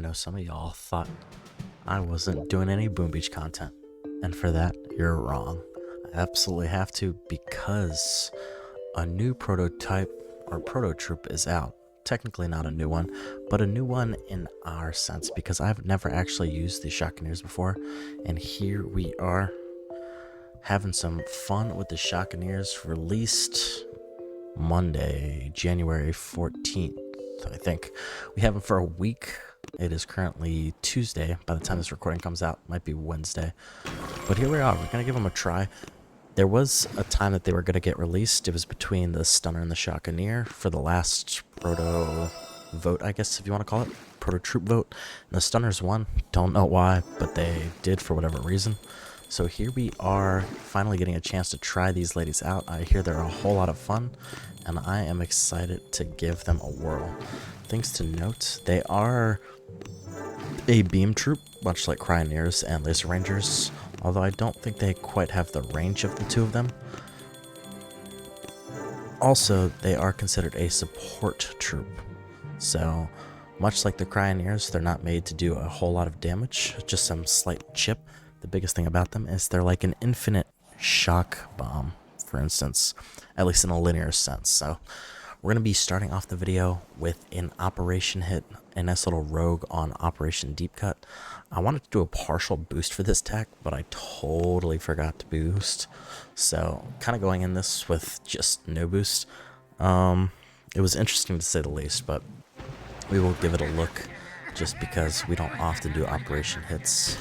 I know some of y'all thought I wasn't doing any Boom Beach content, and for that, you're wrong. I absolutely have to because a new prototype or proto troop is out. Technically not a new one, but a new one in our sense because I've never actually used the shockaneers before, and here we are having some fun with the shockaneers, released Monday, January 14th, I think. We have them for a week. It is currently Tuesday. By the time this recording comes out, it might be Wednesday. But here we are. We're going to give them a try. There was a time that they were going to get released. It was between the Stunner and the Shockaneer for the last proto vote, I guess, if you want to call it. Proto troop vote. And the Stunners won. Don't know why, but they did for whatever reason. So here we are, finally getting a chance to try these ladies out. I hear they're a whole lot of fun, and I am excited to give them a whirl. Things to note, they are a beam troop, much like Cryoneers and Laser Rangers, although I don't think they quite have the range of the two of them. Also, they are considered a support troop, so much like the Cryoneers, they're not made to do a whole lot of damage, just some slight chip. The biggest thing about them is they're like an infinite shock bomb, for instance, at least in a linear sense. So we're going to be starting off the video with an operation hit, a nice little rogue on Operation Deep Cut. I wanted to do a partial boost for this tech, but I totally forgot to boost. So kind of going in this with just no boost. It was interesting to say the least, but we will give it a look just because we don't often do operation hits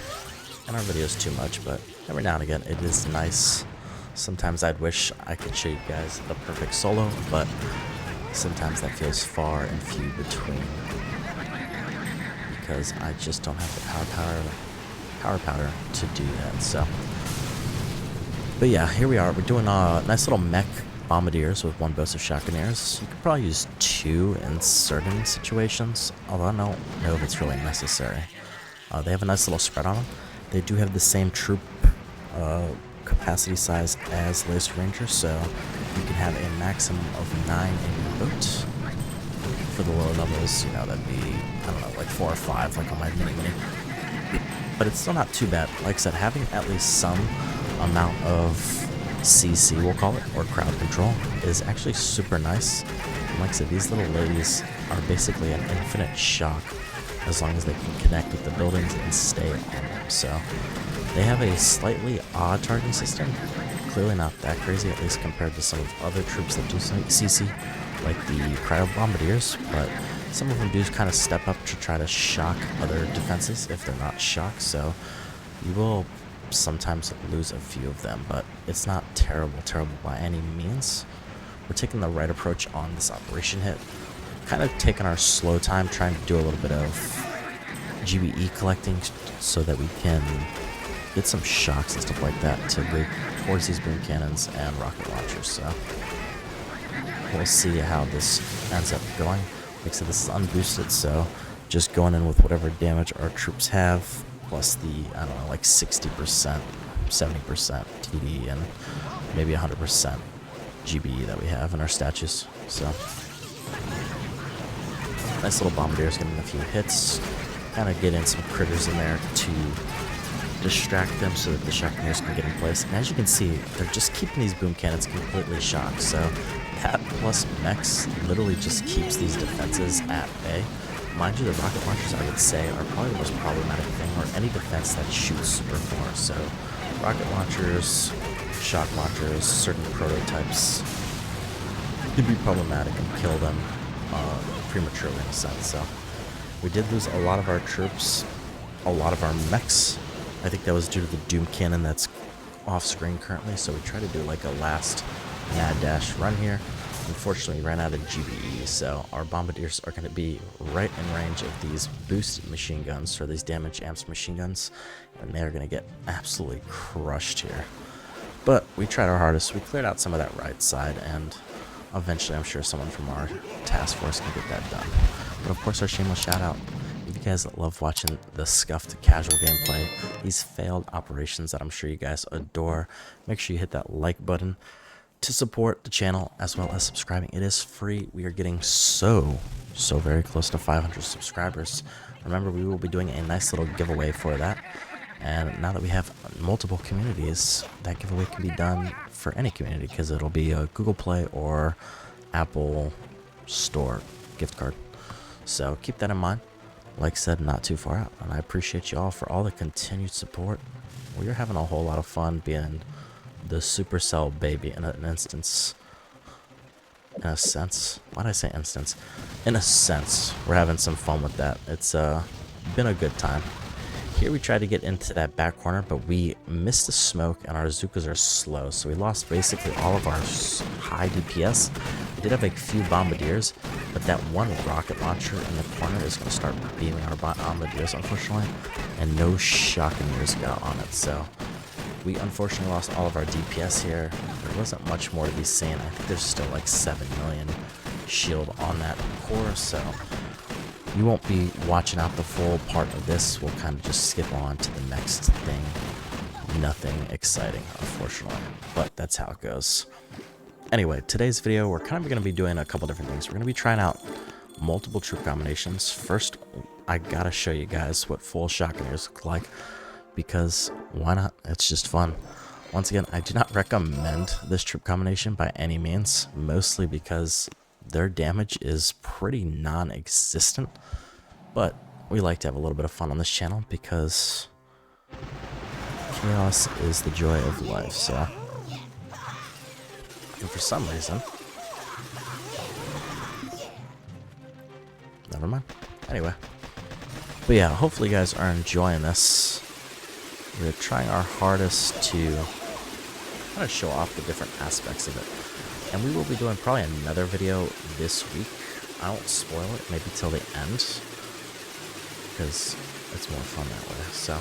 in our videos too much, but every now and again it is nice. Sometimes I'd wish I could show you guys the perfect solo, but sometimes that feels far and few between because I just don't have the power powder to do that. So, but yeah, here we are. We're doing a nice little mech bombardiers with one boast of shockaneers. You could probably use two in certain situations, although I don't know if it's really necessary. They have a nice little spread on them. They do have the same troop capacity size as Laser Rangers, so you can have a maximum of 9 in your boat. For the lower levels, you know, that'd be, I don't know, like 4 or 5, like on my mini. But it's still not too bad. Like I said, having at least some amount of CC, we'll call it, or crowd control, is actually super nice. And like I said, these little ladies are basically an infinite shock as long as they can connect with the buildings and stay on them. So they have a slightly odd targeting system, clearly not that crazy, at least compared to some of other troops that do CC, like the Cryo Bombardiers, but some of them do kind of step up to try to shock other defenses if they're not shocked, so you will sometimes lose a few of them, but it's not terrible by any means. We're taking the right approach on this operation hit, kind of taking our slow time, trying to do a little bit of GBE collecting so that we can get some shocks and stuff like that to go towards these boom cannons and rocket launchers. So we'll see how this ends up going. Like I said, this is unboosted, so just going in with whatever damage our troops have, plus the, I don't know, like 60%, 70% TD, and maybe 100% GBE that we have in our statues. So nice little bombardiers getting a few hits, kind of get in some critters in there to distract them so that the shockaneers can get in place. And as you can see, they're just keeping these boom cannons completely shocked. So that plus mechs literally just keeps these defenses at bay. Mind you, the rocket launchers, I would say, are probably the most problematic thing, or any defense that shoots super far. So rocket launchers, shock launchers, certain prototypes can be problematic and kill them prematurely in a sense. So we did lose a lot of our troops, a lot of our mechs. I think that was due to the Doom Cannon that's off screen currently, so we tried to do like a last mad dash run here. Unfortunately, we ran out of GBE, so our bombardiers are going to be right in range of these boosted machine guns, or these damage amps machine guns, and they're going to get absolutely crushed here. But we tried our hardest. We cleared out some of that right side, and eventually I'm sure someone from our task force can get that done. But of course, our shameless shout out. If you guys love watching the scuffed casual gameplay, these failed operations that I'm sure you guys adore, make sure you hit that like button to support the channel as well as subscribing. It is free. We are getting so very close to 500 subscribers. Remember, we will be doing a nice little giveaway for that. And now that we have multiple communities, that giveaway can be done for any community because it'll be a Google Play or Apple Store gift card. So keep that in mind. Like I said, not too far out. And I appreciate you all for all the continued support. We're having a whole lot of fun being the Supercell baby in an instance. In a sense. Why did I say instance? In a sense, we're having some fun with that. It's been a good time. Here we tried to get into that back corner, but we missed the smoke and our Zookas are slow. So we lost basically all of our high DPS. We did have a few bombardiers, but that one rocket launcher in the corner is going to start beaming our bombardiers, unfortunately. And no shockaneers got on it, so we unfortunately lost all of our DPS here. There wasn't much more to be seen. I think there's still like 7 million shield on that core, so you won't be watching out the full part of this. We'll kind of just skip on to the next thing. Nothing exciting, unfortunately, but that's how it goes. Anyway, today's video, we're kind of going to be doing a couple different things. We're going to be trying out multiple troop combinations. First, I got to show you guys what full shockaneers look like, because why not? It's just fun. Once again, I do not recommend this troop combination by any means, mostly because their damage is pretty non-existent, but we like to have a little bit of fun on this channel because chaos is the joy of life. So, and for some reason, never mind. Anyway, but yeah, hopefully you guys are enjoying this. We're trying our hardest to kind of show off the different aspects of it. And we will be doing probably another video this week. I won't spoil it, maybe till the end, because it's more fun that way. So,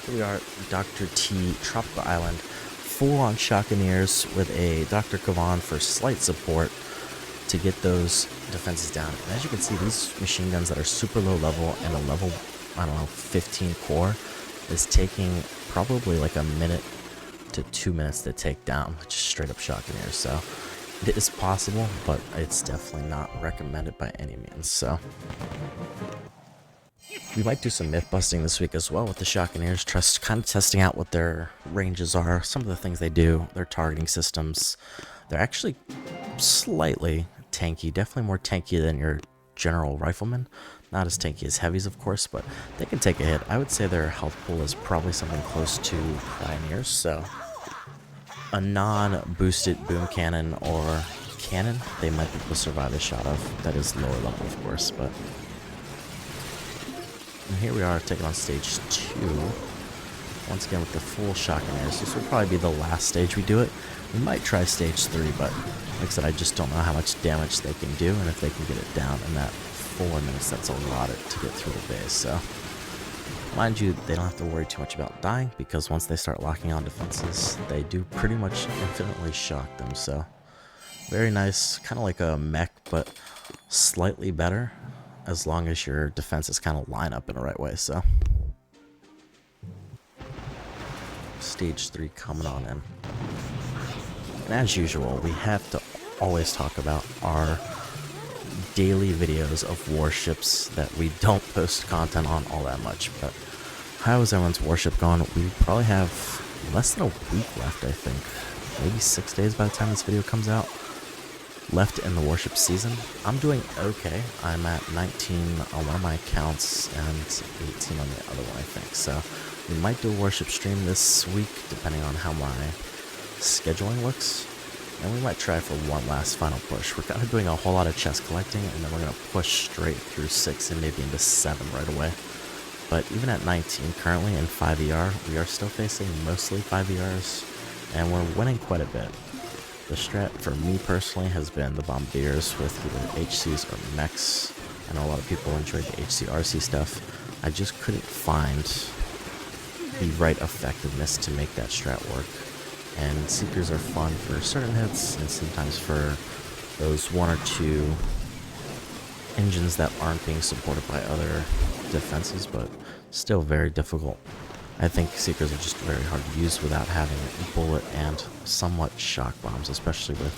here we are, Dr. T, Tropical Island, full-on shockaneers with a Dr. Kavan for slight support to get those defenses down. And as you can see, these machine guns that are super low level and a level, I don't know, 15 core is taking probably like a minute to 2 minutes to take down, just straight up shockaneers. So it is possible, but it's definitely not recommended by any means. So we might do some myth busting this week as well with the shockaneers, just kind of testing out what their ranges are, some of the things they do, their targeting systems. They're actually slightly tanky, definitely more tanky than your general rifleman. Not as tanky as heavies, of course, but they can take a hit. I would say their health pool is probably something close to pioneers, so a non-boosted boom cannon or cannon, they might be able to survive a shot of. That is lower level, of course, but and here we are taking on stage 2. Once again with the full shockaneers. This will probably be the last stage we do it. We might try stage 3, but like I said, I just don't know how much damage they can do and if they can get it down in that 4 minutes that's allotted to get through the base. So mind you, they don't have to worry too much about dying, because once they start locking on defenses, they do pretty much infinitely shock them. So very nice, kind of like a mech, but slightly better as long as your defenses kind of line up in the right way. So stage 3 coming on in. And as usual, we have to always talk about our daily videos of warships that we don't post content on all that much. But how is everyone's warship going? We probably have less than a week left, I think. Maybe 6 days by the time this video comes out left in the warship season. I'm doing okay. I'm at 19 on one of my accounts and 18 on the other one, I think. So we might do a warship stream this week, depending on how my scheduling looks. And we might try for one last final push. We're kind of doing a whole lot of chest collecting, and then we're going to push straight through 6 and maybe into 7 right away. But even at 19 currently in 5ER, we are still facing mostly 5ERs, and we're winning quite a bit. The strat for me personally has been the bombardiers with either HCs or mechs. I know a lot of people enjoyed the HCRC stuff. I just couldn't find the right effectiveness to make that strat work. And Seekers are fun for certain hits, and sometimes for those 1 or 2 engines that aren't being supported by other defenses, but still very difficult. I think Seekers are just very hard to use without having bullet and somewhat shock bombs, especially with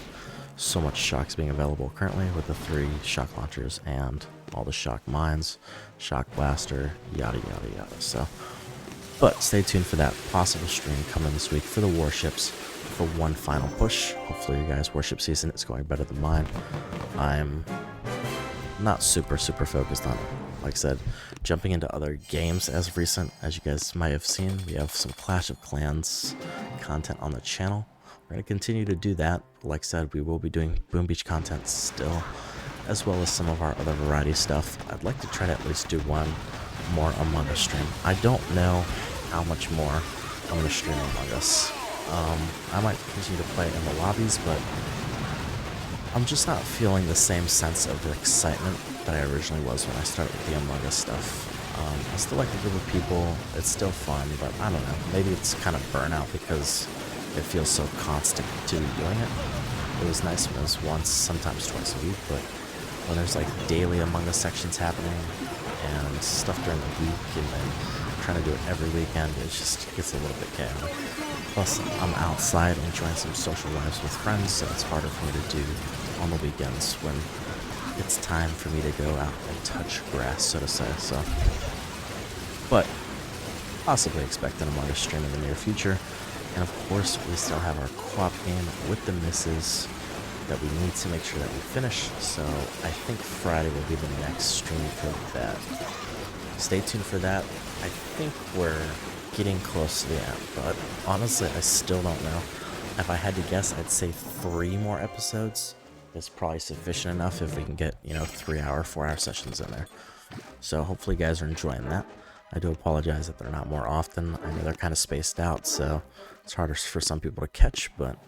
so much shocks being available currently with the 3 shock launchers and all the shock mines, shock blaster, yada yada yada. So, but stay tuned for that possible stream coming this week for the warships for one final push. Hopefully your guys' warship season is going better than mine. I'm not super focused on it. Like I said, jumping into other games as of recent, as you guys might have seen, we have some Clash of Clans content on the channel. We're going to continue to do that. Like I said, we will be doing Boom Beach content still, as well as some of our other variety stuff. I'd like to try to at least do one more Among Us stream. I don't know how much more I'm going to stream Among Us. I might continue to play in the lobbies, but I'm just not feeling the same sense of excitement that I originally was when I started with the Among Us stuff. I still like the group of people, it's still fun, but I don't know, maybe it's kind of burnout because it feels so constant to be doing it. It was nice when it was once, sometimes twice a week, but when there's like daily Among Us sections happening and stuff during the week and then trying to do it every weekend, it just gets a little bit chaotic. Plus, I'm outside enjoying some social lives with friends, so it's harder for me to do on the weekends when it's time for me to go out and touch grass, so to say. So, but possibly expect an Among Us stream in the near future. And of course, we still have our co-op game with the misses that we need to make sure that we finish. So I think Friday will be the next stream for that. Stay tuned for that. I think we're getting close to the end, but honestly, I still don't know. If I had to guess, I'd say 3 more episodes is probably sufficient enough if we can get, 3-hour, 4-hour sessions in there. So hopefully you guys are enjoying that. I do apologize that they're not more often. I know they're kind of spaced out, so it's harder for some people to catch, but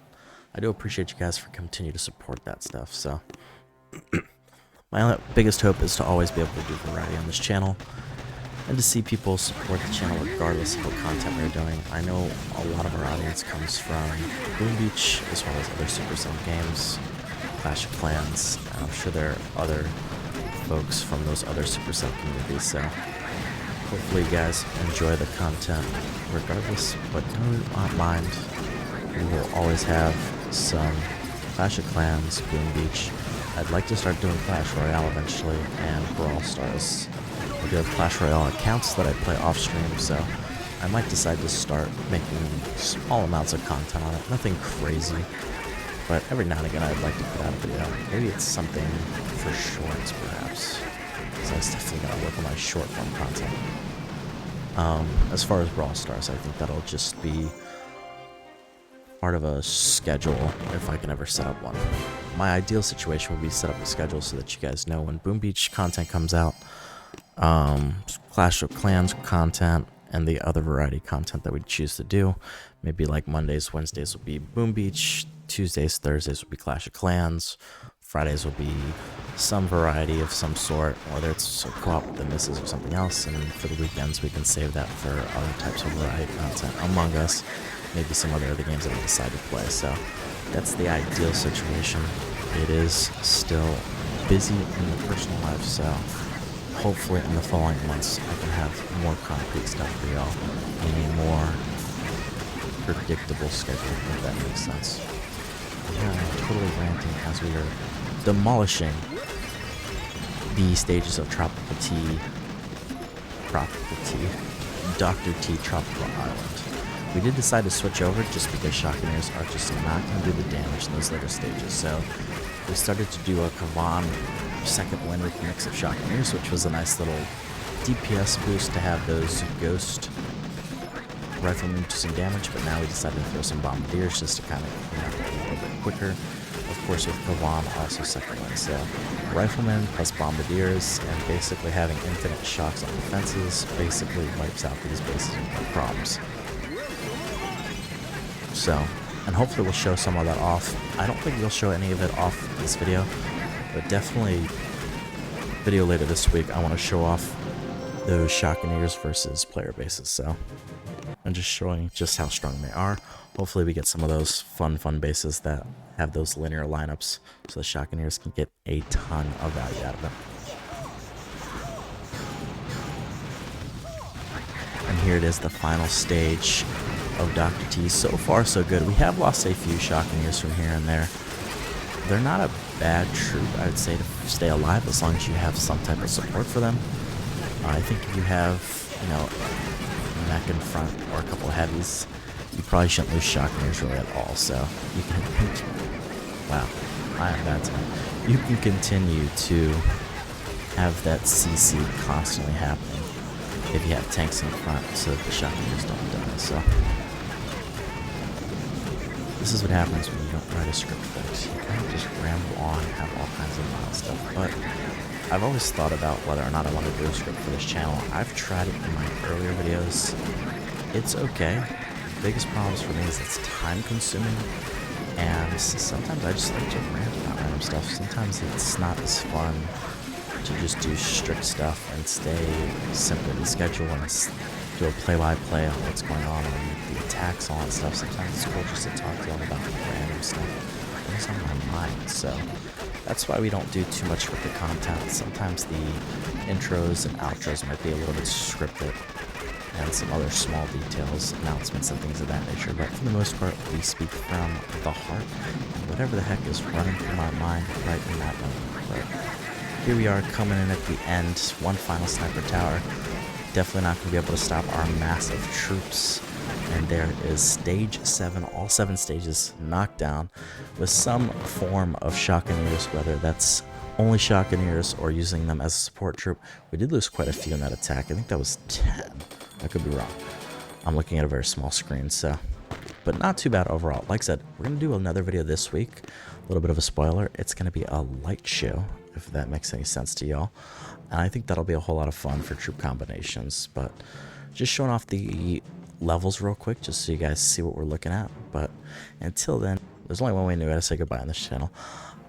I do appreciate you guys for continuing to support that stuff. So my biggest hope is to always be able to do variety on this channel and to see people support the channel regardless of what content we're doing. I know a lot of our audience comes from Boom Beach as well as other Supercell games, Clash of Clans, and I'm sure there are other folks from those other Supercell communities, so hopefully you guys enjoy the content regardless, but do not mind. We will always have some Clash of Clans, Boom Beach. I'd like to start doing Clash Royale eventually, and Brawl Stars. I do have Clash Royale accounts that I play off stream, so I might decide to start making small amounts of content on it. Nothing crazy, but every now and again I'd like to put out a video. Maybe it's something for shorts, perhaps. So I definitely gotta work on my short form content. As far as Brawl Stars, I think that'll just be part of a schedule if I can ever set up one. My ideal situation would be to set up a schedule so that you guys know when Boom Beach content comes out, Clash of Clans content, and the other variety content that we choose to do. Maybe like Mondays, Wednesdays will be Boom Beach, Tuesdays, Thursdays will be Clash of Clans, Fridays will be some variety of some sort, whether it's a co-op with the misses or something else, and for the weekends we can save that for other types of variety content, Among Us, maybe some other games that we decide to play. So that's the ideal situation. It is still busy in the personal life, so hopefully in the following months I can have more concrete stuff for y'all in a more predictable schedule, if that makes sense. Yeah, I'm totally ranting as we are demolishing the stages of Dr. T Tropical Island. We did decide to switch over just because shockaneers are just not going to do the damage in those later stages, so we started to do a Kavan second wind with a mix of shockaneers, which was a nice little DPS boost to have those ghost riflemen do some damage, but now we decided to throw some bombardiers just to kind of clean up a little bit quicker. Of course, with Kavan, also second wind, so riflemen plus bombardiers, and basically having infinite shocks on defenses basically wipes out these bases without problems. So, and hopefully we'll show some of that off. I don't think we'll show any of it off this video, but definitely video later this week I want to show off those shockaneers versus player bases, so, and just showing just how strong they are. Hopefully we get some of those fun bases that have those linear lineups so the shockaneers can get a ton of value out of them. And here it is, the final stage of Dr. T. So far so good. We have lost a few shockaneers from here and there. They're not a bad troop, I would say, to stay alive as long as you have some type of support for them. I think if you have, you know, a mech in front or a couple of heavies, you probably shouldn't lose shockaneers really at all. So you can, wow, I am bad tonight. You can continue to have that CC constantly happening if you have tanks in front so that the shockaneers don't die. So this is what happens when you don't write a script, folks. You kind of just ramble on and have all kinds of wild stuff. But I've always thought about whether or not I want to do a script for this channel. I've tried it in my earlier videos. It's okay. The biggest problems for me is it's time consuming. And sometimes I just like to rant about random stuff. Sometimes it's not as fun to just do strict stuff and stay simple to schedule and do a play-by-play on what's going on and the attacks on and stuff. Sometimes it's cool just to talk to them about random stuff. Things on my mind. So that's why we don't do too much with the content. Sometimes the intros and outros might be a little bit scripted and some other small details, announcements and things of that nature. But for the most part, we speak from the heart and whatever the heck is running through my mind right in that moment. But here we are coming in at the end. One final sniper tower. Definitely not going to be able to stop our massive troops. And there is stage 7, all 7 stages knocked down with some form of shockaneers, whether that's only shockaneers or using them as a support troop. We did lose quite a few in that attack. I think that was 10. I could be wrong. I'm looking at a very small screen, so. But not too bad overall. Like I said, we're going to do another video this week. A little bit of a spoiler. It's going to be a light show, if that makes any sense to y'all. And I think that'll be a whole lot of fun for troop combinations. But just showing off the levels real quick, just so you guys see what we're looking at. But until then, there's only one way to say goodbye on this channel.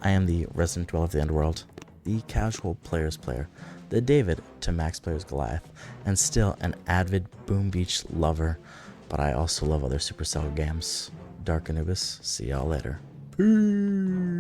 I am the resident dweller of the underworld, the casual player's player, the David to Max Player's Goliath, and still an avid Boom Beach lover. But I also love other Supercell games. Dark Anubis, see y'all later. Peace.